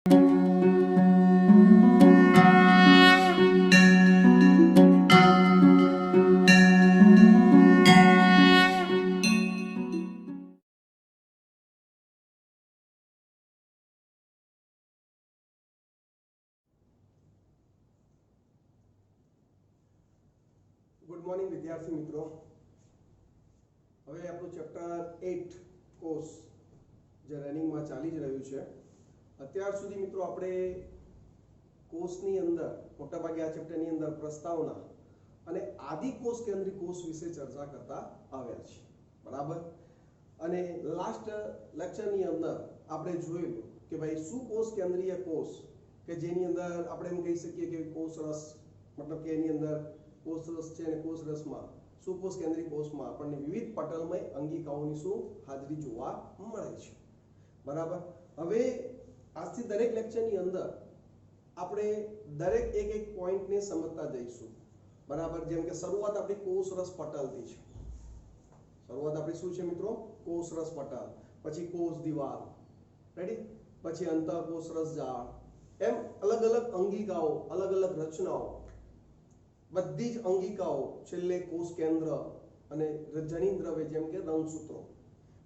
Good morning વિદ્યાર્થી મિત્રો. હવે આપણું ચેપ્ટર 8 કોર્સ જે રનિંગમાં ચાલી જ રહ્યું છે. અત્યાર સુધી મિત્રો આપણે કોર્સની અંદર મોટાભાગે આ ચેપ્ટરની અંદર પ્રસ્તાવના અને આદિ કોષ કેન્દ્રી કોષ વિશે ચર્ચા કરતા આવ્યા છીએ, બરાબર. અને લાસ્ટ લેક્ચરની અંદર આપણે જોયું કે ભાઈ શું કોષ કેન્દ્રીય કોષ કે જેની અંદર આપણે એમ કહી શકીએ કે કોષ રસ, મતલબ કે એની અંદર કોષ રસ છે અને કોષ રસમાં સુકોષ કેન્દ્રીય કોષમાં આપણને વિવિધ પટલમય અંગિકાઓની શું હાજરી જોવા મળે છે, બરાબર. હવે આજથી દરેક લેક્ચરની અંદર આપણે દરેક એક પોઈન્ટને સમજતા જઈશું, બરાબર. જેમ કે શરૂઆત આપણી કોષ રસ પટલથી છે. શરૂઆત આપણી શું છે મિત્રો? કોષ રસ પટલ, પછી કોષ દિવાલ, રેડી, પછી અંતઃકોષ રસજાળ, એમ અલગ અલગ અંગિકાઓ, અલગ અલગ રચનાઓ, બધી જ અંગિકાઓ, છેલ્લે કોષ કેન્દ્ર અને જનીન દ્રવ્ય જેમ કે રંગસૂત્રો.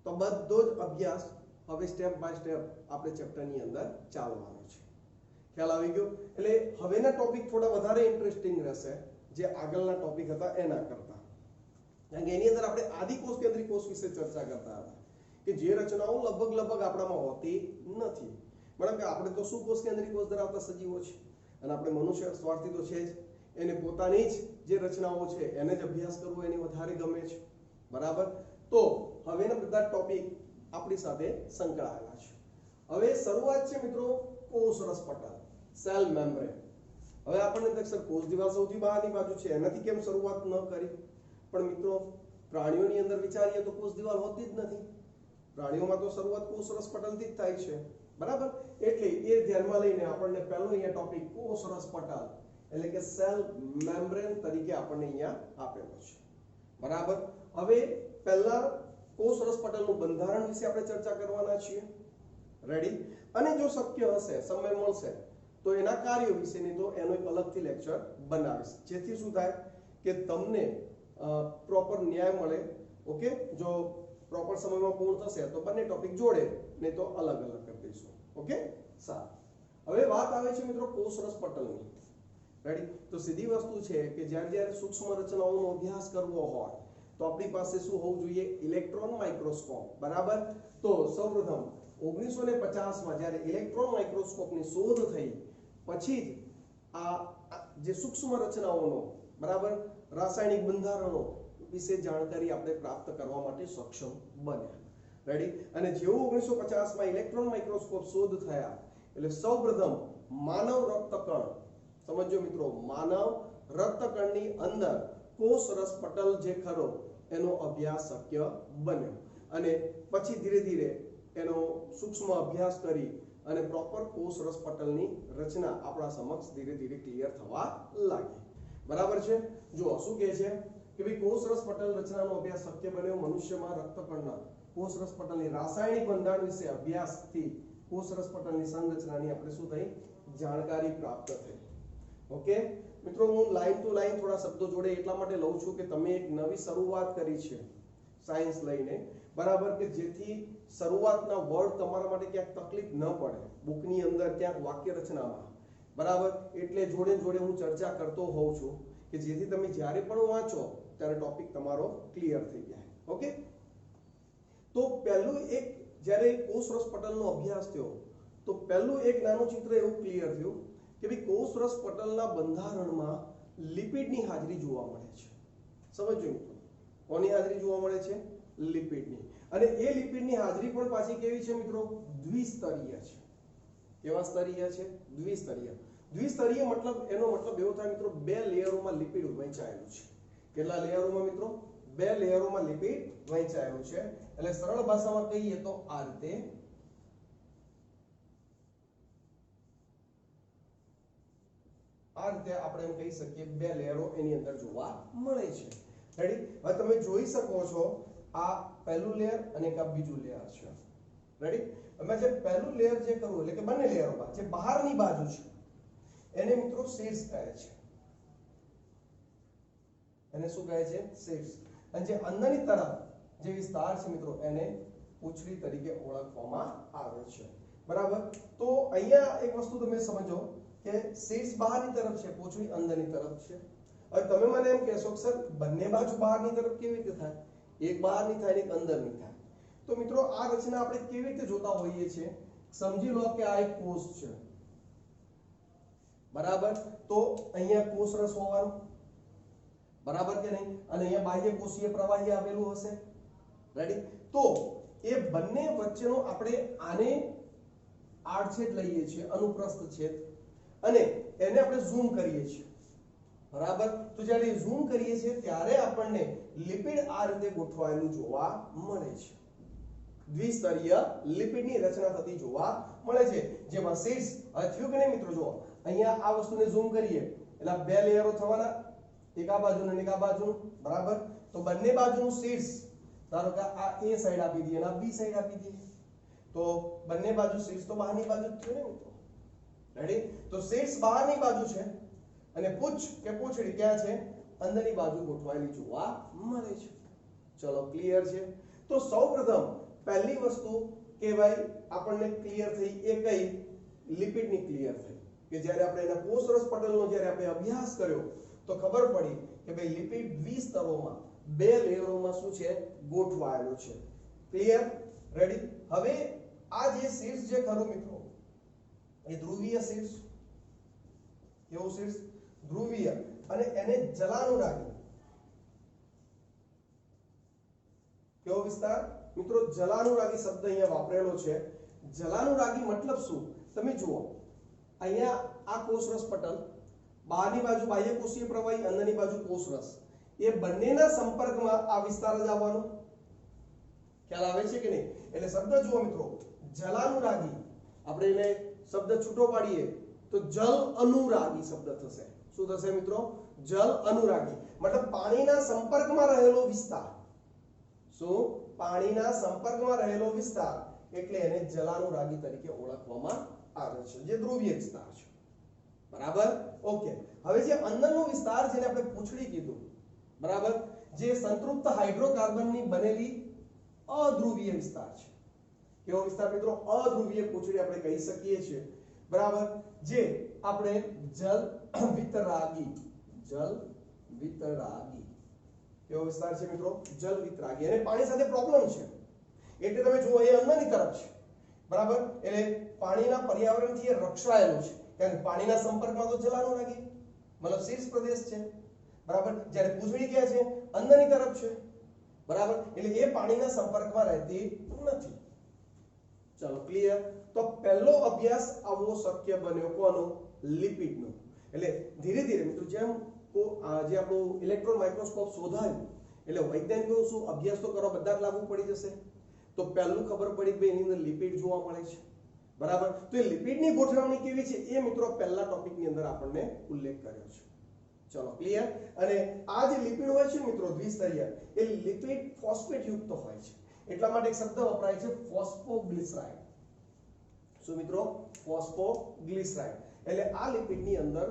તો બધો જ અભ્યાસ હવે સ્ટેપ બાય સ્ટેપ આપણે ચેપ્ટરની અંદર ચાલવાનો છે. ખ્યાલ આવી ગયો? એટલે હવેના ટોપિક થોડા વધારે ઇન્ટરેસ્ટિંગ રહેશે જે આગળના ટોપિક હતા એના કરતા. કારણ કે એની અંદર આપણે આદિ કોષ કેન્દ્રી કોષ વિશે ચર્ચા કરતા હતા કે જે રચનાઓ લગભગ આપણામાં હોતી નથી. મતલબ કે આપણે તો શું કોષ કેન્દ્રી કોષ ધરાવતા સજીવો છે અને આપણે મનુષ્ય સ્વાર્થી તો છે જ. એને પોતાની જ જે રચનાઓ છે એને જ અભ્યાસ કરવો એને વધારે ગમે છે, બરાબર. તો હવેના બધા ટોપિક આપણી સાથે સંકળાયેલા છે. હવે શરૂઆત છે મિત્રો કોષ રસ પટલ, સેલ મેમ્બ્રેન. હવે આપણને દેખશે કોષ દિવાલ સૌથી બહારની બાજુ છે, એનાથી કેમ શરૂઆત ન કરી? પણ મિત્રો પ્રાણીઓની અંદર વિચારીએ તો કોષ દિવાલ હોતી જ નથી. પ્રાણીઓમાં તો શરૂઆત કોષ રસ પટલથી જ થાય છે, બરાબર. એટલે એ ધ્યાનમાં લઈને આપણને પહેલો અહીંયા ટોપિક કોષ રસ પટલ એટલે કે સેલ મેમ્બ્રેન તરીકે આપણને અહીંયા આપેલો છે, બરાબર. હવે પહેલા કોષ રસ પટલનું બંધારણ વિશે આપણે ચર્ચા કરવાના છીએ, રેડી. અને જો શક્ય હશે, સમય મળશે તો એના કાર્યો વિશેની તો એનો એક અલગથી લેક્ચર બનાવીશ, જેથી શું થાય કે તમને પ્રોપર ન્યાય મળે. ઓકે, જો પ્રોપર સમયમાં પૂર્ણ થશે તો બંને ટોપિક જોડે, નહીં તો અલગ અલગ કરી દઈશું. ઓકે, સારું. હવે વાત આવે છે મિત્રો કોષ રસ પટલની, રેડી. તો સીધી વસ્તુ છે કે જ્યારે સૂક્ષ્મ રચનાઓનો અભ્યાસ કરવો હોય તો આપણી પાસે શું હોવું જોઈએ? ઇલેક્ટ્રોન માઇક્રોસ્કોપ, બરાબર. તો સૌપ્રથમ 1950માં જ્યારે ઇલેક્ટ્રોન માઇક્રોસ્કોપની શોધ થઈ પછી જ આ જે સૂક્ષ્મ રચનાઓનો, બરાબર, રાસાયણિક બંધારણો વિશે જાણકારી આપણે પ્રાપ્ત કરવા માટે સક્ષમ બન્યા, રેડી. અને જેવું 1950માં ઇલેક્ટ્રોન માઇક્રોસ્કોપ શોધ થયા એટલે સૌપ્રથમ માનવ રક્તકણ, સમજો મિત્રો, માનવ રક્તકણની અંદર કોષ રસ પટલ જે ખરો એનો અભ્યાસ શક્ય બન્યો. અને પછી ધીરે ધીરે એનો સૂક્ષ્મ અભ્યાસ કરી અને પ્રોપર કોષ રસ પટલની રચના આપણા સમક્ષ ધીરે ધીરે ક્લિયર થવા લાગી, બરાબર છે. જો શું કહે છે કે ભાઈ કોષ રસ પટલ રચનાનો અભ્યાસ શક્ય બન્યો મનુષ્યમાં રક્તકણના કોષ રસ પટલની રાસાયણિક બંધારણ વિશે અભ્યાસથી કોષ રસ પટલની સંરચનાની આપણે શું થઈ? જાણકારી પ્રાપ્ત થઈ. ઓકે મિત્રો, હું લાઈન ટુ લાઈન થોડા શબ્દો જોડે એટલા માટે લઉં છું કે તમે એક નવી શરૂઆત કરી છે સાયન્સ લઈને, બરાબર, કે જેથી શરૂઆતના વર્ડ તમારા માટે ક્યાંક તકલીફ ન પડે બુકની અંદર, ક્યાંક વાક્ય રચનામાં, બરાબર. એટલે જોડે જોડે હું ચર્ચા કરતો હોઉં છું કે જેથી તમે જ્યારે પણ વાંચો ત્યારે ટોપિક તમારો ક્લિયર થઈ જાય. ઓકે, તો પહેલું એક જ્યારે કોષ રસ પટલનો અભ્યાસ થયો તો પહેલું એક નાનું ચિત્ર એવું ક્લિયર થયું કે ભાઈ કોષ રસ પટલના બંધારણમાં લિપિડની હાજરી જોવા મળે છે. સમજો મિત્રો, કોની હાજરી જોવા મળે છે? લિપિડની. અને એ લિપિડની હાજરી પણ પાછી કેવી છે મિત્રો? દ્વિસ્તરીય છે. કેવા સ્તરીય છે? દ્વિસ્તરીય. દ્વિસ્તરીય મતલબ એનો મતલબ એવો થાય મિત્રો, બે લેયરોમાં લિપિડ વહેંચાયેલું છે. કેટલા લેયરોમાં મિત્રો? બે લેયરોમાં લિપિડ વહેંચાયેલું છે. એટલે સરળ ભાષામાં કહીએ તો આ રીતે આપણે એમ કહી શકીએ બે લેયરો એની અંદર જોવા મળે છે, રેડી. હવે તમે જોઈ શકો છો આ પહેલું લેયર અને એક આ બીજું લેયર છે, રેડી? અમે જે પહેલું લેયર જે કરવું એટલે કે બંને લેયરોમાં જે બહારની બાજુ છે એને મિત્રો શીર્ષ કહે છે. એને શું કહે છે? શીર્ષ. અને જે અંદરની તરફ જે વિસ્તાર છે મિત્રો એને પૂંછડી તરીકે ઓળખવામાં આવે છે. બરાબર? તો અહીંયા એક વસ્તુ તમે સમજો કે શીર્ષ બહારની તરફ છે, પૂંછડી અંદરની તરફ છે. હવે તમે મને એમ કહેશો કે સર બંને બાજુ બહારની તરફ કેવી રીતે થાય? એક બહારની થાય ને એક અંદરની થાય. તો મિત્રો આ રચના આપણે કેવી રીતે જોતા હોઈએ છીએ? સમજી લો કે આ એક કોષ છે. બરાબર? તો અહીંયા કોષરસ હોવાનું, બરાબર કે નહીં? અને અહીંયા બાહ્ય કોષીય પ્રવાહી આવેલું હશે. રેડી? તો એ બંને વચ્ચેનો આપણે આને આડછેદ લઈએ છીએ, અનુપ્રસ્થ છેદ, અને એને આપણે ઝૂમ કરીએ છીએ. બરાબર? તો જ્યારે ઝૂમ કરીએ છીએ ત્યારે આપણને લિપિડ આ રીતે ગોઠવાયેલું જોવા મળે છે. દ્વિસ્તરીય લિપિડની રચના થતી જોવા મળે છે, જેમાં શીર્ષ થયું કે નહીં મિત્રો? જુઓ અહીંયા આ વસ્તુને ઝૂમ કરીએ એટલે બે લેયરો થવાના, એક આ બાજુ અને એક આ બાજુ. બરાબર? તો બંને બાજુનું શીર્ષ ધારો કે આ એ સાઈડ આપી દઈએ અને આ બી સાઈડ આપી દઈએ, તો બંને બાજુ શીર્ષ તો બહારની બાજુ જ થયું ને મિત્રો. રેડી? તો શીર્ષ બહારની બાજુ છે અને પૂંછ કે પૂંછડી ક્યાં છે? અંદરની બાજુ ગોઠવાયેલી જોવા મળે છે. ચલો ક્લિયર છે? તો સૌપ્રથમ પહેલી વસ્તુ કે ભાઈ આપણને ક્લિયર થઈ એ કઈ? લિપિડની ક્લિયર થઈ કે જ્યારે આપણે એના કોષરસ પટલનો જ્યારે આપણે અભ્યાસ કર્યો તો ખબર પડી કે ભાઈ લિપિડ દ્વિસ્તરોમાં બે લેયરોમાં શું છે? ગોઠવાયેલું છે. ક્લિયર? રેડી? હવે આ જે શીર્ષ જે ખરું મિત્રો એ ધ્રુવીય શીર્ષ. કેવું શીર્ષ? ધ્રુવીય. અને એને જલાનુરાગી. કેવો વિસ્તાર મિત્રો? જલાનુરાગી શબ્દ અહીંયા વાપરેલો છે. જલાનુરાગી મતલબ શું? તમે જુઓ અહીંયા આ કોષરસ પટલ, બહારની બાજુ બાહ્ય કોષીય પ્રવાહી, અંદરની બાજુ કોષરસ, એ બંનેના સંપર્કમાં આ વિસ્તાર જ આવવાનો. ખ્યાલ આવે છે કે નહીં? એટલે શબ્દ જુઓ મિત્રો, જલાનુરાગી, આપણે એને શબ્દ છૂટો પાડીએ તો જલ અનુરાગી શબ્દ થશે. શું થશે મિત્રો? જલ અનુરાગી. મતલબ પાણીના સંપર્કમાં રહેલો વિસ્તાર. શું? પાણીના સંપર્કમાં રહેલો વિસ્તાર, એટલે એને જલાનુરાગી તરીકે ઓળખવામાં આવે છે, જે ધ્રુવીય વિસ્તાર છે. બરાબર? ઓકે. હવે જે અંદરનો વિસ્તાર જેને આપણે પૂંછડી કીધું, બરાબર, જે સંતૃપ્ત હાઇડ્રોકાર્બનની બનેલી અધ્રુવીય વિસ્તાર છે. કેવો વિસ્તાર મિત્રો? અધ્રુવીય પૂંછડી આપણે કહી શકીએ છીએ. બરાબર? જે આપણે જલ વિતરાગી, જલ વિતરાગી, કેવો વિસ્તાર છે મિત્રો? જલ વિતરાગી. અને પાણી સાથે પ્રોબ્લેમ છે એટલે તમે જુઓ એ અંદરની તરફ છે. બરાબર? એટલે પાણીના પર્યાવરણથી એ રક્ષાયેલો છે, કારણ કે પાણીના સંપર્કમાં તો જલાનુરાગી મતલબ શીર્ષ પ્રદેશ છે. બરાબર? જ્યારે પૂંછડી ક્યાં છે? અંદરની તરફ છે. બરાબર? એટલે એ પાણીના સંપર્કમાં રહેતી નથી. ચલો ક્લિયર? તો પહેલો અભ્યાસ આવો શક્ય બન્યો કોનો? લિપિડનો. એટલે ધીરે ધીરે મિત્રો જેમ જે આપણું ઇલેક્ટ્રોન માઇક્રોસ્કોપ શોધાયું એટલે વૈજ્ઞાનિકો શું અભ્યાસ તો કરવા બધા જ લાગુ પડી જશે. તો પહેલું ખબર પડી કે એની અંદર લિપિડ જોવા મળે છે. બરાબર? તો એ લિપિડની ગોઠવણી કેવી છે એ મિત્રો પહેલા ટોપિકની અંદર આપણને ઉલ્લેખ કર્યો છે. ચલો ક્લિયર? અને આ જે લિપિડ હોય છે મિત્રો દ્વિસ્તરીય, એ લિપિડ ફોસ્ફેટ યુક્ત હોય છે. એટલા માટે એક શબ્દ વપરાય છે ફોસ્ફોગ્લિસરાઇડ. શું મિત્રો? ફોસ્ફોગ્લિસરાઇડ. એટલે આ લિપિડની અંદર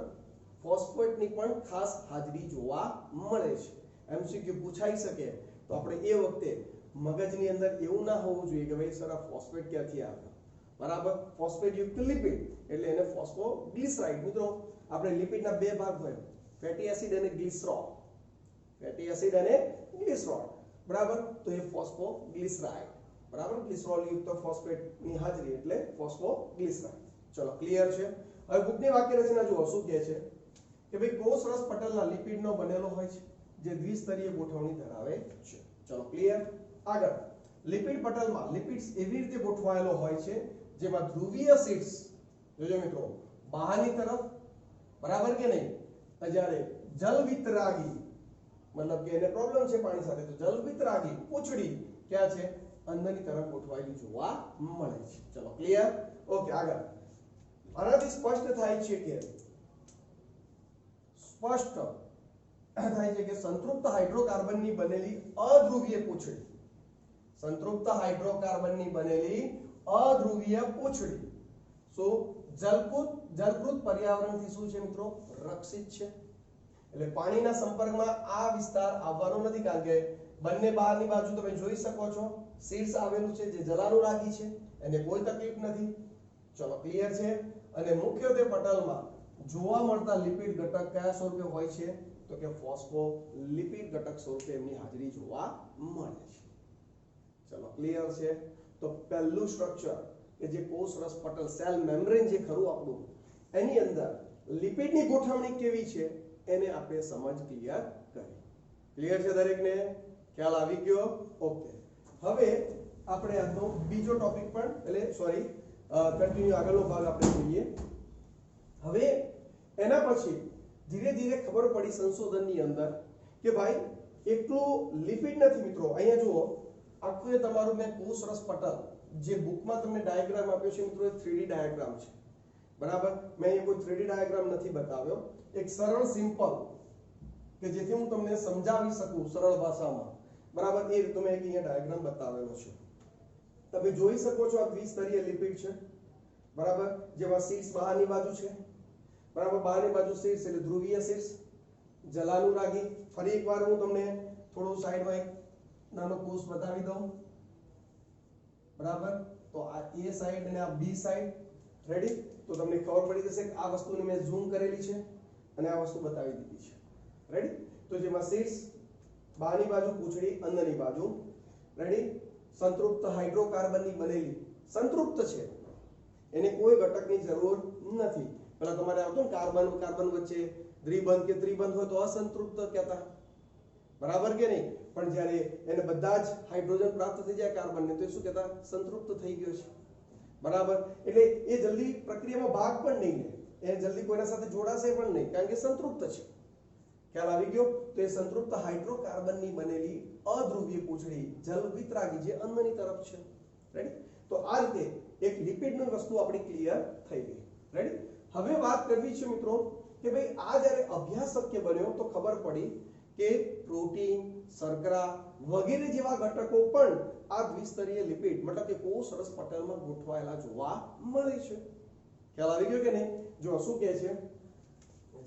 ફોસ્ફેટની પણ ખાસ હાજરી જોવા મળે છે. એમસીક્યુ પૂછાઈ શકે તો આપણે એ વખતે મગજની અંદર એવું ના હોવું જોઈએ કે ભાઈ સર આ ફોસ્ફેટ ક્યાંથી આવ્યો. બરાબર? ફોસ્ફેટ યુક્ત લિપિડ એટલે એને ફોસ્ફોગ્લિસરાઇડ. મિત્રો આપણે લિપિડના બે ભાગ હોય, ફેટી એસિડ અને ગ્લિસરોલ. ફેટી એસિડ અને ગ્લિસરોલ. બરાબર? તો એ ફોસ્ફોગ્લિસરાઇડ. બરાબર? ગ્લિસરોલ યુક્ત ફોસ્ફેટની હાજરી એટલે ફોસ્ફોગ્લિસરાઇડ. ચલો ક્લિયર છે? હવે બુકની વાક્ય રચના જુઓ શું કહે છે કે ભાઈ કોષરસ પટલના લિપિડનો બનેલો હોય છે જે દ્વિસ્તરીય ગોઠવણી ધરાવે છે. ચલો ક્લિયર? આગળ લિપિડ પટલમાં લિપિડ્સ એવી રીતે ગોઠવાયેલો હોય છે જેમાં ધ્રુવીય શીર્ષ, જોજો મિત્રો, બહારની તરફ, બરાબર કે નહીં? જ્યારે જલ વિતરાગી મતલબ કે એને પ્રોબ્લેમ છે પાણી સાથે, તો જલ વિતરાગી પૂંછડી ક્યાં છે? અંદરની તરફ ગોઠવાયેલી જોવા મળે છે. ચલો ક્લિયર? ઓકે. આગળ આનાથી સ્પષ્ટ થાય છે કે સંતૃપ્ત હાઇડ્રોકાર્બનની બનેલી અધ્રુવીય પૂંછડી, સંતૃપ્ત હાઇડ્રોકાર્બનની બનેલી અધ્રુવીય પૂંછડી. સો જલકૃત પર્યાવરણથી શું છે મિત્રો? રક્ષિત છે. એટલે પાણીના સંપર્કમાં આ વિસ્તાર આવવાનો નથી, કારણ કે બંને બહારની બાજુ તમે જોઈ શકો છો શીર્ષ આવેલું છે જે જલાનુરાગી છે, એને કોઈ તકલીફ નથી. ચલો ક્લિયર છે. અને મુખ્યત્વે પટલમાં જોવા મળતા લિપિડ ઘટક કયા સ્વરૂપે હોય છે? તો કે ફોસ્ફોલિપિડ ઘટક સ્વરૂપે એમની હાજરી જોવા મળે છે. ચલો ક્લિયર છે. તો પહેલું સ્ટ્રક્ચર કે જે કોષરસ પટલ સેલ મેમ્બ્રેન જે ખરું આપણું, એની અંદર લિપિડની ગોઠવણી કેવી છે એને આપણે સમજ ક્લિયર કરી. ક્લિયર છે દરેકને? ખ્યાલ આવી ગયો? ઓકે. હવે આપણે આજનો બીજો ટોપિક પણ એટલે સોરી કન્ટિન્યુ આગળનો ભાગ આપણે જોઈએ. હવે એના પછી ધીરે ધીરે ખબર પડી સંશોધનની અંદર કે ભાઈ એટલું લિપિડ નથી મિત્રો. અહીંયા જુઓ, આખું તમારું મેં કોષરસ પટલ જે બુકમાં તમને ડાયાગ્રામ આપ્યો છે મિત્રો, એ 3D ડાયાગ્રામ છે. બરાબર? મેં અહીંયા કોઈ 3D ડાયાગ્રામ નથી બતાવ્યો, એક સરળ સિમ્પલ કે જેથી હું તમને સમજાવી શકું સરળ ભાષામાં. બરાબર? એ રીતે મેં અહીંયા ડાયાગ્રામ બતાવેલો છે. તમે જોઈ શકો છો આ દ્વિસ્તરીય લિપિડ છે. બરાબર? જેમાં શીર્ષ બહારની બાજુ છે. બરાબર? બહારની બાજુ શીર્ષ એટલે ધ્રુવીય શીર્ષ, જલાનુરાગી. ફરી એકવાર હું તમને થોડું સાઈડમાં એક નાનો કોષ બતાવી દઉં. બરાબર? તો આ એ સાઈડ અને આ બી સાઈડ. રેડી? તો તમને ખબર પડી જશે કે આ વસ્તુને મેં ઝૂમ કરેલી છે અને આ વસ્તુ બતાવી દીધી છે. રેડી? તો જેમાં શીર્ષ બહારની બાજુ, પૂંછડી અંદરની બાજુ. રેડી? સંતૃપ્ત હાઇડ્રોકાર્બનની બનેલી, સંતૃપ્ત છે, એને કોઈ ઘટકની જરૂર નથી. પેલા તમારે આવતું ને કાર્બન વચ્ચે દ્વિબંધ કે ત્રિબંધ હોય તો અસંતૃપ્ત કહેતા. બરાબર કે નહીં? પણ જ્યારે એને બધા જ હાઇડ્રોજન પ્રાપ્ત થઈ જાય કાર્બનને, તો શું કહેતા? સંતૃપ્ત થઈ ગયો છે. બરાબર? એટલે એ જલ્દી પ્રક્રિયામાં ભાગ પણ નહીં લે, એ જલ્દી કોઈના સાથે જોડાશે પણ નહીં, કારણ કે સંતૃપ્ત છે. ખ્યાલ આવી ગયો? તો એ સંતૃપ્ત હાઇડ્રોકાર્બનની બનેલી અધ્રુવીય પૂંછડી જલવિતરાગી જે અંદરની તરફ છે. રેડી? તો આ રીતે એક લિપિડની વસ્તુ આપણી ક્લિયર થઈ ગઈ. રેડી? હવે વાત કરવી છે મિત્રો કે ભાઈ આ જ્યારે અભ્યાસ શક્ય બન્યો તો ખબર પડી કે પ્રોટીન, શર્કરા વગેરે જેવા ઘટકો પણ આ દ્વિસ્તરીય લિપિડ મતલબ કે કોષરસ પટલમાં ગોઠવાયેલા જોવા મળે છે. ખ્યાલ આવી ગયો કે નહીં? જો શું કહે છે,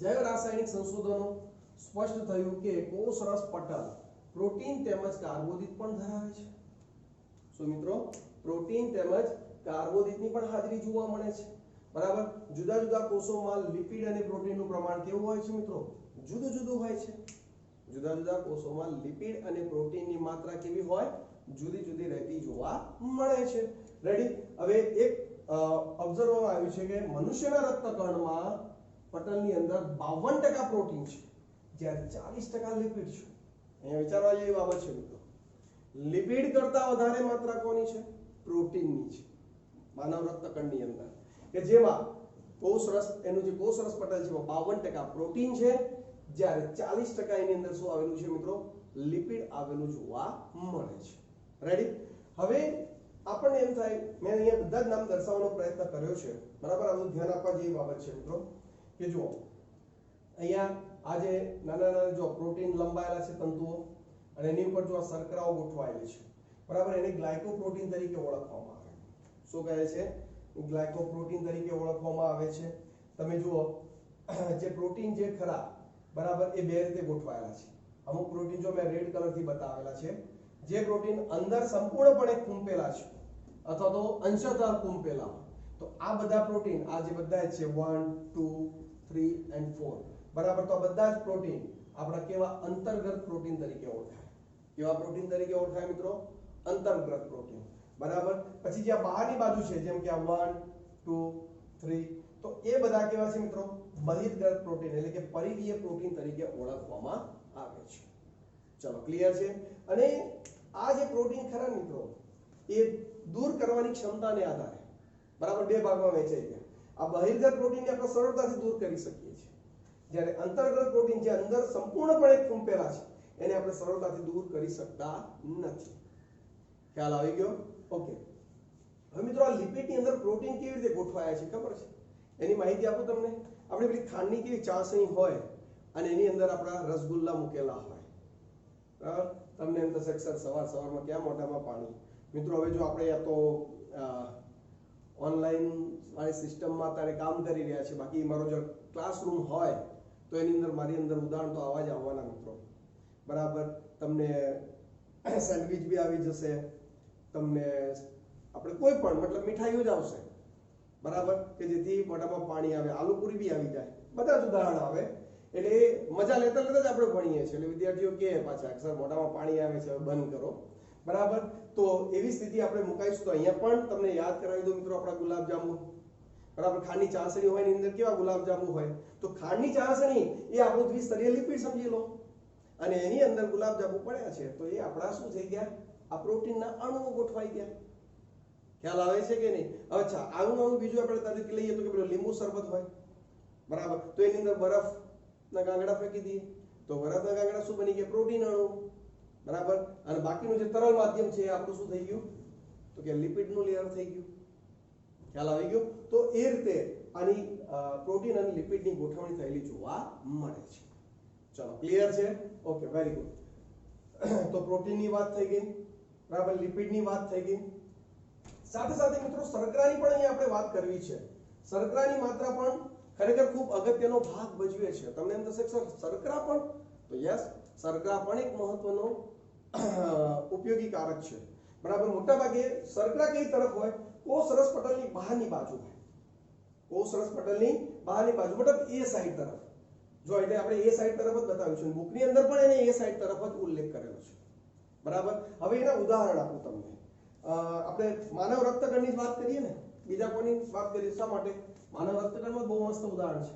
જૈવ રાસાયણિક સંશોધનો સ્પષ્ટ થયું કે કોષરસ પટલ પ્રોટીન તેમજ કાર્બોદિત પણ ધરાવે છે. શું મિત્રો? પ્રોટીન તેમજ કાર્બોદિતની પણ હાજરી જોવા મળે છે. બરાબર? જુદા જુદા કોષોમાં લિપિડ અને પ્રોટીનનું પ્રમાણ કેવું હોય છે મિત્રો? જુદું જુદું હોય છે. જુદા જુદા કોષોમાં લિપિડ અને પ્રોટીનની માત્રા કેવી હોય? જુદી જુદી રહેતી જોવા મળે છે. રેડી? હવે એક ઓબ્ઝર્વ આવ્યું છે કે મનુષ્યના રક્તકણમાં પટલની અંદર 52% પ્રોટીન છે, જ્યારે 40% લિપિડ છે. અહીંયા વિચારવા જેવી બાબત છે મિત્રો. લિપિડ કરતા વધારે માત્રા કોની છે? પ્રોટીનની છે માનવ રક્તકણની અંદર, કે જેમાં કોષરસ એનું જે કોષરસ પટલ છે એમાં 52% પ્રોટીન છે, જ્યારે 40% એની અંદર શું આવેલું છે મિત્રો? લિપિડ આવેલું જોવા મળે છે. રેડી? હવે આપણને એમ થાય, મેં અહીંયા બધા જ નામ દર્શાવવાનો પ્રયત્ન કર્યો છે. બરાબર? આ ધ્યાન આપવા જેવી બાબત છે મિત્રો કે જુઓ અહીંયા આ જે નાના નાના જો પ્રોટીન લંબાયેલા છે તંતુઓ, અને એની ઉપર જો આ શર્કરાઓ ગોઠવાયેલી છે. બરાબર? એને ગ્લાયકોપ્રોટીન તરીકે ઓળખવામાં આવે. શું કહે છે? ગ્લાયકોપ્રોટીન તરીકે ઓળખવામાં આવે છે. તમે જુઓ જે પ્રોટીન જે ખરા, બરાબર, એ બે રીતે ગોઠવાયેલા છે. અમુક પ્રોટીન જો મેં રેડ કલરથી બતાવેલા છે, જે પ્રોટીન અંદર સંપૂર્ણપણે કુંપેલા છે અથવા તો અંશતઃ કુંપેલા, તો આ બધા પ્રોટીન આ જે બધા છે 1 2 3 and 4, બરાબર, તો આ બધા જ પ્રોટીન આપણા કેવા અંતર્ગત પ્રોટીન તરીકે ઓળખાય. કેવા પ્રોટીન તરીકે ઓળખાય મિત્રો? અંતર્ગત પ્રોટીન. બરાબર? પછી જે બહારની બાજુ છે જેમ કે આ 1 2 3, તો એ બધા કેવા છે મિત્રો? બહિર્ગત પ્રોટીન એટલે કે પરિધીય પ્રોટીન તરીકે ઓળખવામાં આવે છે. ચલો ક્લિયર છે? અને આ જે પ્રોટીન ખરા મિત્રો એ દૂર કરવાની ક્ષમતાને આધારે, બરાબર, બે ભાગમાં વહેંચાઈ ગયા. આ બહિર્ગત પ્રોટીનને આપણે સરળતાથી દૂર કરી શકીએ છીએ, જ્યારે અંતર્ગત પ્રોટીન જે અંદર સંપૂર્ણપણે કુંપેલા છે એને આપણે સરળતાથી દૂર કરી શકતા નથી. ખ્યાલ આવી ગયો? ઓકે. હવે મિત્રો આ લિપિડની અંદર પ્રોટીન કેવી રીતે ગોઠવાયા છે ખબર છે? એની માહિતી આપું તમને. આપણે પેલી ખાંડની કેવી ચાસણી હોય અને એની અંદર આપણા રસગુલ્લા મૂકેલા હોય, બરાબર? તમને એમ થશે સર સવારમાં ક્યાં મોઢામાં પાણી. મિત્રો હવે જો આપણે યા તો ઓનલાઈન વાળી સિસ્ટમમાં અત્યારે કામ કરી રહ્યા છે, બાકી મારો જો ક્લાસરૂમ હોય તો એની અંદર મારી અંદર ઉદાહરણ તો આવા જ આવવાના મિત્રો, બરાબર. તમને સેન્ડવિચ બી આવી જશે, તમને આપણે કોઈ પણ મતલબ મીઠાઈઓ જ આવશે, બરાબર, કે જેથી મોઢામાં પાણી આવે, આલુપુરી બી આવી જાય, બધા જ ઉદાહરણ આવે. એટલે મજા લેતા લેતા જ આપણે ભણીએ છીએ. એટલે વિદ્યાર્થીઓ કહે પાછા સર મોઢામાં પાણી આવે છે, બંધ કરો, બરાબર. તો એવી સ્થિતિ આપણે મુકાઈશું. તો અહીંયા પણ તમને યાદ કરાવી દો મિત્રો, આપણા ગુલાબજાંબુ, બરાબર. ખાંડની ચાસણી હોય એની અંદર કેવા ગુલાબજાંબુ હોય, તો ખાંડની ચાસણી એ આપણું દ્વિસ્તરીય લિપિડ સમજી લો, અને એની અંદર ગુલાબજાંબુ પડ્યા છે, તો એ આપણા શું થઈ ગયા, આ પ્રોટીનના અણુઓ ગોઠવાઈ ગયા. ખ્યાલ આવે છે કે નહીં? અચ્છા, આનું બીજું આપણે તરીકે લઈએ તો કે પેલો લીંબુ શરબત હોય, બરાબર, તો એની અંદર બરફના ગાંગડા ફેંકી દઈએ તો બરફના ગાંગડા શું બની ગયા, પ્રોટીન અણુ, બરાબર. અને બાકીનું જે તરલ માધ્યમ છે એ આપણું શું થઈ ગયું, તો કે લિપિડનું લેયર થઈ ગયું. ખ્યાલ આવી ગયો? તો એ રીતે આની પ્રોટીન અને લિપિડની ગોઠવણી થયેલી જોવા મળે છે. ચલો, ક્લિયર છે? Okay, very good. તો પ્રોટીનની વાત થઈ ગઈ, બરાબર, લિપિડની વાત થઈ ગઈ. સાથે સાથે મિત્રો શર્કરાની પણ અહીંયા આપણે વાત કરવી છે. શર્કરાની માત્રા પણ ખરેખર ખૂબ અગત્યનો ભાગ ભજવે છે. તમને એમ થશે સર શર્કરા પણ, તો યસ, શર્કરા પણ એક મહત્વનો ઉપયોગી કારક છે, બરાબર. મોટા ભાગે શર્કરા કઈ તરફ હોય, કોષરસ પટલની બહારની બાજુ હોય, કોષરસ પટલની બહારની બાજુ, મતલબ એ સાઈડ તરફ. જો એટલે આપણે એ સાઈડ તરફ જ બતાવ્યું છે, બુકની અંદર પણ એને એ સાઈડ તરફ જ ઉલ્લેખ કરેલો છે, બરાબર. હવે એના ઉદાહરણ આપું તમને. આપણે માનવ રક્તકણની જ વાત કરીએ ને, બીજા કોની વાત કરીએ? શા માટે? માનવ રક્તકણમાં બહુ મસ્ત ઉદાહરણ છે,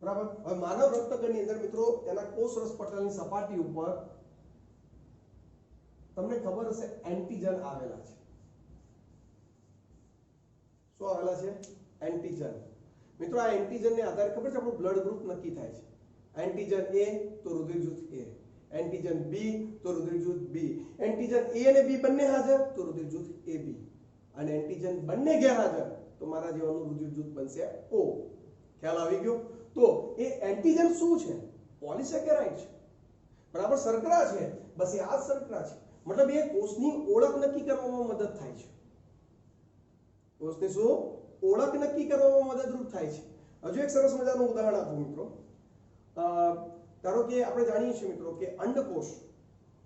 બરાબર. હવે માનવ રક્તકણની અંદર મિત્રો એના કોષરસ પટલની સપાટી ઉપર તમને ખબર હશે એન્ટીજન આવેલા છે. શું આવેલા છે? એન્ટીજન. મિત્રો આ એન્ટીજનને આધારે ખબર છે આપણું બ્લડ ગ્રુપ નક્કી થાય છે. એન્ટીજન એ તો રુધિર જૂથ એ, એન્ટીજન બી તો રુધિર જૂથ બી, એન્ટીજન એ અને બી બંને હાજર તો રુધિર જૂથ એ બી, અને એન્ટીજન બંને ગેરહાજર તો મારા જેવાનું રુધિર જૂથ બનશે ઓ. ખ્યાલ આવી ગયો? તો એ એન્ટીજન શું છે? પોલિસેકેરાઇડ છે, બરાબર, શર્કરા છે, બસ એ આ શર્કરા છે. મતલબ એ કોષની ઓળખ નક્કી કરવામાં મદદ થાય છે. કોષની શું ઓળખ નક્કી કરવામાં મદદરૂપ થાય છે. હજુ એક સરસ મજાનું ઉદાહરણ આપું મિત્રો. ધારો કે આપણે જાણીએ છીએ મિત્રો કે અંડકોષ,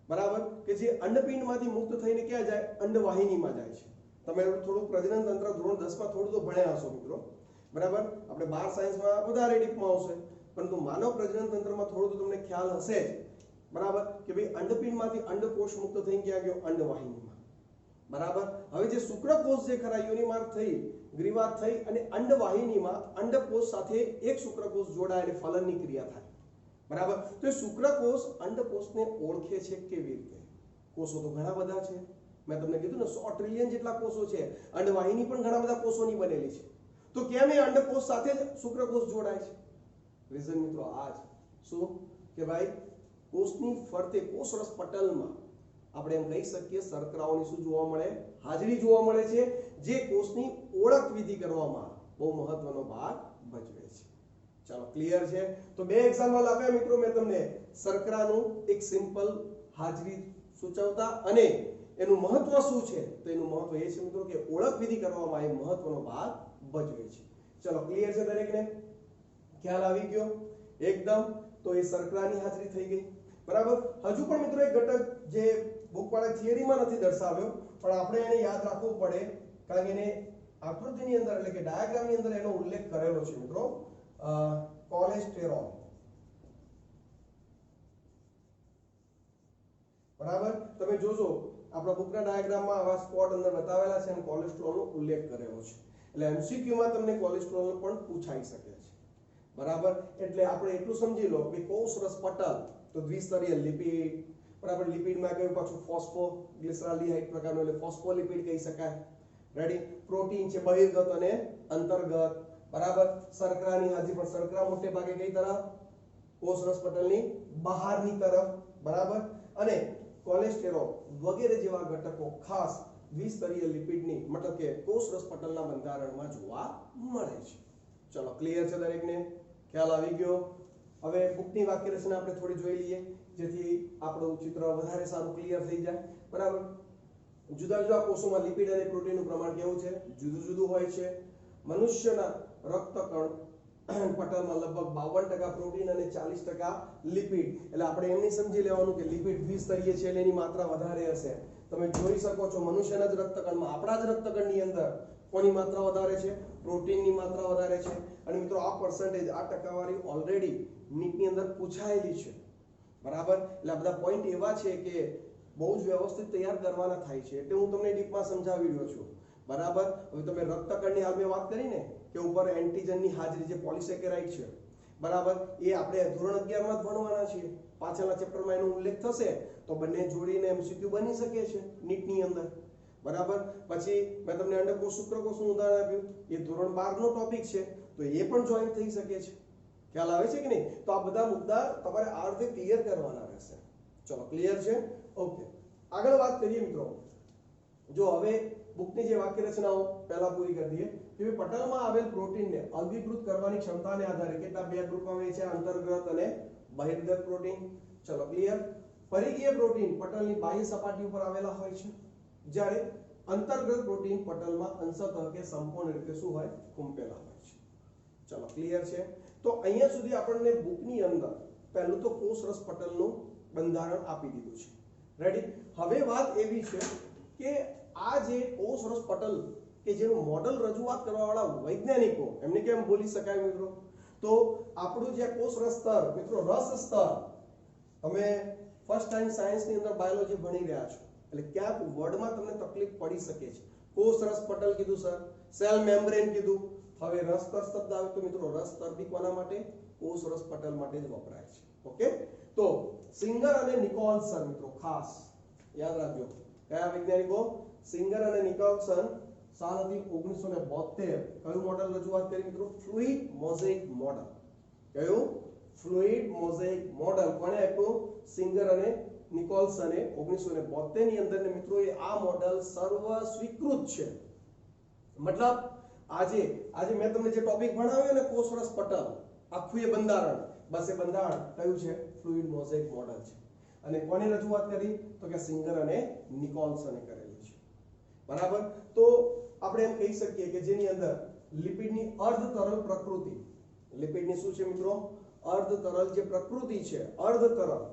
બરાબર, કે જે અંડપિંડમાંથી મુક્ત થઈને ક્યાં જાય? અંડવાહિનીમાં જાય છે. તમે થોડું પ્રજનન તંત્ર ધોરણ 10 માં થોડું તો ભણ્યા હશો મિત્રો, બરાબર. આપણે 12 સાયન્સમાં વધારે ડીપમાં આવશે, પરંતુ માનવ પ્રજનન તંત્રમાં થોડું તો તમને ખ્યાલ હશે જ, બરાબર, કે ભાઈ અંડપિંડમાંથી અંડકોષ મુક્ત થઈને ક્યાં ગયો? અંડવાહિનીમાં, બરાબર. હવે જે શુક્રકોષ જે ખરા યોની માર્ગ થઈ, ગ્રીવા થઈ અને અંડવાહિનીમાં અંડકોષ સાથે એક શુક્રકોષ જોડાય અને ફલનની ક્રિયા થાય, બરાબર. તો એ શુક્રકોષ અંડકોષને ઓળખે છે કેવી રીતે? કોષો તો ઘણા બધા છે, મેં તમને કીધું ને 100 ટ્રિલિયન જેટલા કોષો છે, અંડવાહિની પણ ઘણા બધા કોષોની બનેલી છે. તો કેમ એ અંડકોષ સાથે જ શુક્રકોષ જોડાય છે? રીઝન મિત્રો આ જ, શું કે ભાઈ કોષની ફરતે કોષરસ પટલમાં આપણે એમ કહી શકીએ શર્કરાઓની શું જોવા મળે? હાજરી જોવા મળે છે, જે કોષની ઓળખ વિધિ કરવામાં બહુ મહત્વનો ભાગ ભજવે છે. ચાલો, ક્લિયર છે? તો બે એક્ઝામ્પલ આપ્યા મિત્રો મેં તમને, શર્કરાનું એક સિમ્પલ હાજરી સૂચવતા અને એનું મહત્વ શું છે? તો એનું મહત્વ એ છે મિત્રો કે ઓળખ વિધિ કરવામાં એ મહત્વનો ભાગ ભજવે છે. ચલો, ક્લિયર છે દરેકને? ખ્યાલ આવી ગયો એકદમ? તો એ શર્કરાની હાજરી થઈ ગઈ, બરાબર. હજુ પણ મિત્રો એક ઘટક જે બુકવાળા થિયરીમાં નથી દર્શાવ્યો, પણ આપણે એને યાદ રાખવું પડે, કારણ કે એને આકૃતિની અંદર એટલે કે ડાયાગ્રામની અંદર એનો ઉલ્લેખ કરેલો છે મિત્રો. કોલેસ્ટેરોલ, બરાબર. તમે જોજો આપણા બુકના ડાયાગ્રામમાં આવા સ્પોટ અંદર બતાવેલા છે અને કોલેસ્ટ્રોલનો ઉલ્લેખ કરેલો છે. એટલે એમસીક્યુ માં તમને કોલેસ્ટ્રોલ પણ પૂછાઈ શકે છે, બરાબર. એટલે આપણે એટલું સમજી લો કે કોષરસ પટલ તો દ્વિસ્તરીય લિપિડ, બરાબર. લિપિડમાં કયું પાછું ફોસ્ફોગ્લિસરાલ્ડિહાઇડ પ્રકારનું એટલે ફોસ્ફોલિપિડ કહી શકાય, રેડી. પ્રોટીન છે બહિર્ગત અને અંતર્ગત, બરાબર. શર્કરાની હાજરી પણ શર્કરા મોટે ભાગે કઈ તરફ? કોષરસ પટલની બહારની તરફ, બરાબર. અને કોલેસ્ટેરોલ વગેરે જેવા ઘટકો ખાસ દ્વિસ્તરીય લિપિડની મતલબ કે કોષરસ પટલના બંધારણમાં જોવા મળે છે. ચલો, ક્લિયર છે દરેકને? ખ્યાલ આવી ગયો? હવે બુકની વાક્ય રચના આપણે થોડી જોઈ લઈએ, જેથી આપણું ચિત્ર વધારે સારું ક્લિયર થઈ જાય, બરાબર. જુદા જુદા કોષોમાં લિપિડ અને પ્રોટીનનું પ્રમાણ કેવું છે? જુદું જુદું હોય છે. મનુષ્યના રક્તકણ પટલમાં લગભગ 52% પ્રોટીન અને 40% લિપિડ. એટલે આપણે એમ નહીં સમજી લેવાનું કે લિપિડ દ્વિસ્તરીય છે એટલે એની માત્રા વધારે હશે. તમે જોઈ શકો છો મનુષ્યના જ રક્તકણમાં, આપણા જ રક્તકણની અંદર કોની માત્રા વધારે છે? પ્રોટીનની માત્રા વધારે છે. અને મિત્રો આ પર્સન્ટેજ, આ ટકાવારી ઓલરેડી નીટની અંદર પૂછાયેલી છે. બરાબર? એટલે આ બધા પોઈન્ટ એવા છે કે બહુ જ વ્યવસ્થિત તૈયાર કરવાના થાય છે, એટલે હું તમને ડીપમાં સમજાવી રહ્યો છું. બરાબર? હવે તમે રક્તકણની હાલ મેં વાત કરી ને કે ઉપર એન્ટીજનની હાજરી, જે પોલિસેકેરાઇડ છે, બરાબર, એ આપણે ધોરણ 11 માં જ ભણવાના છીએ. પાછળના ચેપ્ટરમાં એનો ઉલ્લેખ થશે તો બંને જોડીને MCQ બની શકે છે નીટની અંદર. બરાબર? પછી મેં તમને અંડકોષ શુક્રકોષનું ઉદાહરણ આપ્યું, એ ધોરણ 12 નો ટોપિક છે, તો એ પણ જોઈન થઈ શકે છે. ખ્યાલ આવે છે કે નહીં? તો આ બધા મુદ્દા તમારે આ રીતે ક્લિયર કરવાના રહેશે. ચલો, ક્લિયર છે? ઓકે, આગળ વાત કરીએ મિત્રો. જો હવે બુકની જે વાક્ય રચનાઓ પહેલા પૂરી કરી દઈએ કે પટલમાં આવેલ પ્રોટીનને અલગીકૃત કરવાની ક્ષમતાને આધારે કેટલા બે ગ્રુપમાં વહેંચ્યા? અંતર્ગત અને બહિર્ગત પ્રોટીન. ચલો, ક્લિયર. પરિઘીય પ્રોટીન પટલની બાહ્ય સપાટી ઉપર આવેલા હોય છે, જ્યારે અંતર્ગત પ્રોટીન પટલમાં અંશતઃ કે સંપૂર્ણ રીતે શું હોય? ખૂંપેલા હોય છે. ચલો, ક્લિયર છે? તો અહીંયા સુધી આપણને બુકની અંદર પહેલું તો કોષરસ પટલનું બંધારણ આપી દીધું છે. રેડી? હવે વાત એવી છે કે આ જે કોષરસ પટલ કે જેનું મોડલ રજૂઆત કરવાવાળા વૈજ્ઞાનિકો, એમને કેમ બોલી શકાય મિત્રો? તો આપણું જે કોષરસ સ્તર, મિત્રો રસ સ્તર, તમે ફર્સ્ટ ટાઈમ સાયન્સની અંદર બાયોલોજી ભણી રહ્યા છો એટલે ક્યાંક વર્ડમાં તમને તકલીફ પડી શકે છે. કોષરસ પટલ કીધું સર, સેલ મેમ્બ્રેન કીધું, હવે રસ સ્તર શબ્દ આવે તો મિત્રો રસ સ્તર બી કોના માટે? કોષરસ પટલ માટે જ વપરાય છે. ઓકે, તો સિંગર અને નિકોલસન મિત્રો ખાસ યાદ રાખજો. કયા વૈજ્ઞાનિકો? સિંગર અને નિકોલસન સાલ હતી 1972. કયું મોડેલ રજૂઆત કરી મિત્રો? Fluid mosaic model. કયું? Fluid mosaic model. કોણે આપ્યું? સિંગર અને નિકોલસને 1972 ની અંદર. ને મિત્રો એ આ મોડેલ સર્વ સ્વીકૃત છે. મતલબ આજે મેં તમને જે ટોપિક ભણાવ્યો ને કોષરસ પટલ, આખું એ બંધારણ, બસ એ બંધારણ કયું છે? ફ્લુઇડ મોઝેઇક મોડેલ છે. અને કોને રજૂઆત કરી? તો કે સિંગર અને નિકોલસને કરેલી છે. બરાબર? તો આપણે એમ કહી શકીએ કે જેની અંદર લિપિડની અર્ધ તરલ પ્રકૃતિ, લિપિડની શું છે મિત્રો? અર્ધ તરલ જે પ્રકૃતિ છે, અર્ધ તરલ,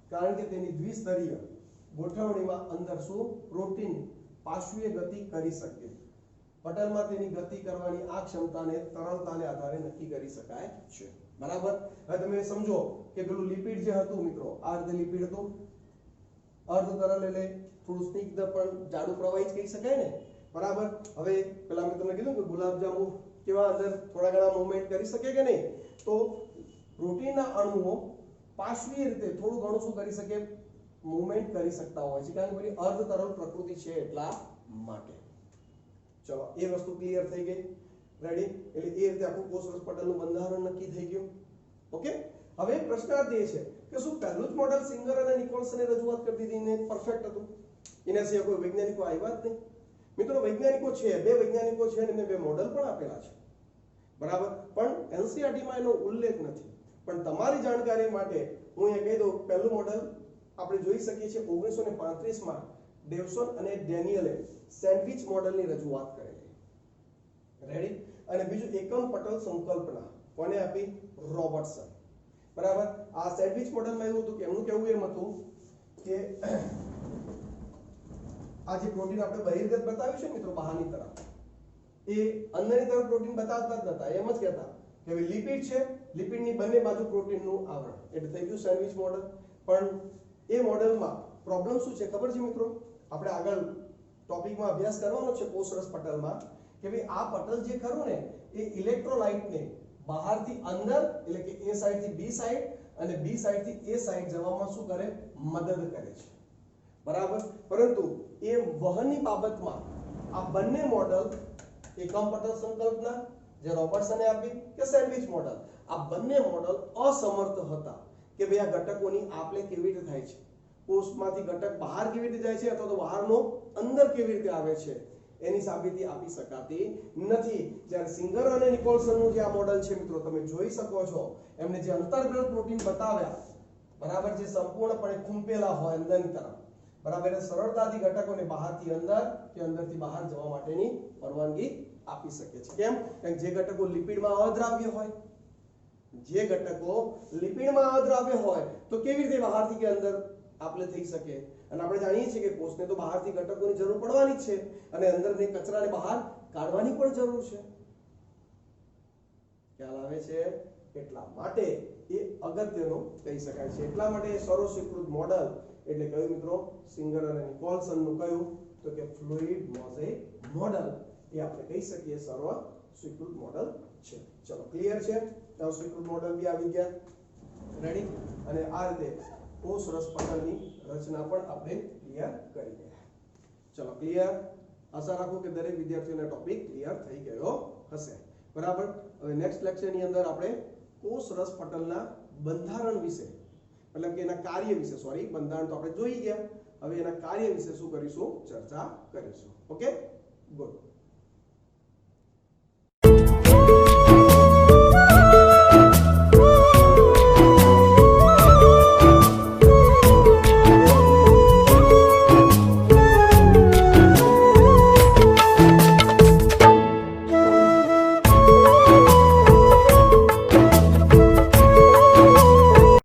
કારણ કે તેની દ્વિસ્તરીય ગોઠવણીમાં અંદર શું? પ્રોટીન પાર્શ્વીય ગતિ કરી શકે. પટલમાં તેની ગતિ કરવાની આ ક્ષમતાને તરલતાને આધારે નક્કી કરી શકાય છે. બરાબર? હવે તમે સમજો કે પેલું લિપિડ જે હતું મિત્રો, આ રીતે લિપિડ હતું. અર્ધ તરલ એટલે થોડું સ્નિગ્ધ પણ જાડું પ્રવાહી કહી શકાય ને. બરાબર? હવે પેલા મેં તમને કીધું કે ગુલાબજાંબુ કેવા અંદર થોડા ઘણા મૂવમેન્ટ કરી શકે કે નહીં? તો પ્રોટીનના અણુઓ પાર્શ્વીય રીતે થોડું ઘણું શું કરી શકે? મૂવમેન્ટ કરી શકતા હોય છે, કારણ કે અર્ધ તરલ પ્રકૃતિ છે એટલા માટે. ચલો, એ વસ્તુ ક્લિયર થઈ ગઈ. રેડી? એટલે એ રીતે આખું કોષરસ પટલનું બંધારણ નક્કી થઈ ગયું. ઓકે, હવે પ્રશ્નાર્થ એ છે કે શું પહેલું જ મોડેલ સિંગર અને નિકોલસને રજૂઆત કરી દીધી ને પરફેક્ટ હતું? એના સિવાય કોઈ વૈજ્ઞાનિકો આવ્યા જ નહીં. મિત્રો વૈજ્ઞાનિકો છે, બે વૈજ્ઞાનિકો છે અને બે મોડેલ પણ આપેલા છે. બરાબર? પણ એનસીઈઆરટીમાં એનો ઉલ્લેખ નથી. પણ તમારી જાણકારી માટે હું એ કહી દઉં, પહેલું મોડેલ આપણે જોઈ શકીએ છીએ 1935 માં ડેવસન અને ડેનિયલે સેન્ડવિચ મોડેલની રજૂઆત કરેલી. રેડી? અને બીજું એકમ પટલ સંકલ્પના કોને આપી? રોબર્ટસન. બરાબર? આ સેન્ડવિચ મોડેલમાં એવું હતું કે એમનું કહેવું એમ હતું કે આ જે પ્રોટીન આપણે બહિર્ગત બતાવ્યું છે મિત્રો બહારની તરફ, એ અંદરની તરફ પ્રોટીન બતાવતા જ નતા. એમ જ કહેતા કે લિપિડ છે, લિપિડની બંને બાજુ પ્રોટીનનું આવરણ, એટલે થઈ ગયું સેન્ડવિચ મોડેલ. પણ એ મોડેલમાં પ્રોબ્લેમ શું છે ખબર છે મિત્રો? આપણે આગળ ટોપિકમાં અભ્યાસ કરવાનો છે કોષરસ પટલમાં કે ભાઈ આ પટલ જે ખરું ને એ ઇલેક્ટ્રોલાઇટને બહારથી અંદર, એટલે કે એ સાઈડથી બી સાઈડ અને બી સાઈડથી એ સાઈડ જવામાં શું કરે? મદદ કરે છે. બરાબર? પરંતુ એ વહનની બાબતમાં આ બંને મોડલ, એકમ પટલ સંકલ્પના જે રોબર્ટસને આપી કે સેન્ડવિચ મોડલ, આ બંને મોડલ અસમર્થ હતા કે ભાઈ આ ઘટકોની આપલે કેવી રીતે થાય છે, કોષમાંથી ઘટક બહાર કેવી રીતે જાય છે અથવા તો બહારનો અંદર કેવી રીતે આવે છે, એની સાબિતી આપી શકાતી નથી. જ્યારે સિંગર અને નિકોલસનનું જે આ મોડેલ છે મિત્રો તમે જોઈ શકો છો, એમને જે અંતર્ગત પ્રોટીન બતાવ્યા, બરાબર, જે સંપૂર્ણપણે ખૂંપેલા હોય અંદરની તરફ, બરાબર એટલે સરળતાથી ઘટકોને બહારથી અંદર કે અંદરથી બહાર જવા માટેની પરવાનગી આપી શકે છે કેમ કારણ કે જે ઘટકો લિપિડમાં અદ્રાવ્ય હોય તો કેવી રીતે બહારથી કે અંદર આપણે થઈ શકે અને આપણે જાણીએ છીએ કે કોષને તો બહારથી ઘટકોની જરૂર પડવાની જ છે અને અંદરથી કચરાને બહાર કાઢવાની પણ જરૂર છે ખ્યાલ આવે છે એટલા માટે એ અગત્યનું કહી શકાય છે એટલા માટે સર્વસ્વીકૃત મોડલ એટલે કયું મિત્રો સિંગર અને નિકોલસન નું કયું તો કે ફ્લુઇડ મોઝેઇક મોડલ એ આપણે કહી શકીએ સર્વ સ્વીકૃત મોડલ છે ચલો ક્લિયર છે તો સ્વીકૃત મોડલ બી આવી ગયા રેડી અને આ રીતે કોષ રસ પટલની રચના પણ આપણે ક્લિયર કરી ગયા ચલો ક્લિયર આશા રાખું કે દરેક વિદ્યાર્થીઓને ટોપિક ક્લિયર થઈ ગયો હશે બરાબર હવે નેક્સ્ટ લેક્ચરની અંદર આપણે કોષ રસ પટલના બંધારણ વિશે मतलब કે એના કાર્ય વિશે સોરી બંધારણ તો આપણે જોઈ ગયા હવે એના કાર્ય વિશે શું કરીશું ચર્ચા કરીશું ઓકે ગુડ